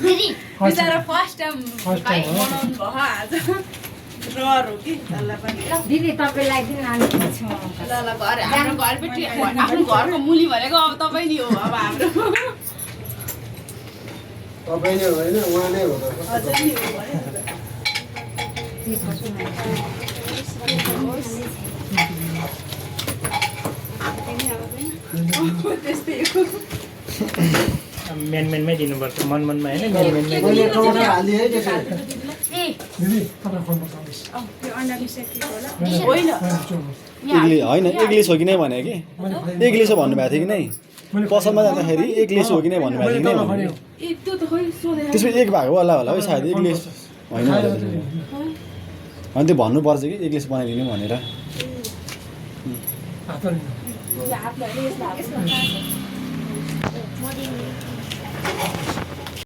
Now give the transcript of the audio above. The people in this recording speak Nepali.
दिदी बिचारा फर्स्ट टाइम बाइक बनाउनु भयो आज रहर हो कि त्यसलाई पनि दिदी तपाईलाई दिन लानु छ ल ल घर हाम्रो घरपट्टि आफ्नो घरको मुली भनेको अब तपाईँ नि हो अब हाम्रो तपाईँ नै होइन उहाँ नै हो त हजुर नि हो भयो त्यस्तै हो मेनमै दिनुपर्छ मनमै होइन मेनमै मैले टमाटर हालिदिएँ है त्यसरी ए दिदी तपाईँ फोन बचाउनुहोस् त्यो अन्डाले सेक्रेट होला होइन एक्लै होइन एक्लै हो कि नै भने कि एक्लै छ भन्नुभएको थियो कि नै पसलमा जाँदाखेरि एक्लै हो कि नै भन्नुभएको थियो कि नै भने ए त्यो त खोइ सोधे त्यसपछि एक भएको होला होला है सायद एक्लै होइन होला त्यसपछि अनि त्यो भन्नुपर्छ कि एक्लै बनाइदिनु भनेर हातले हातलाई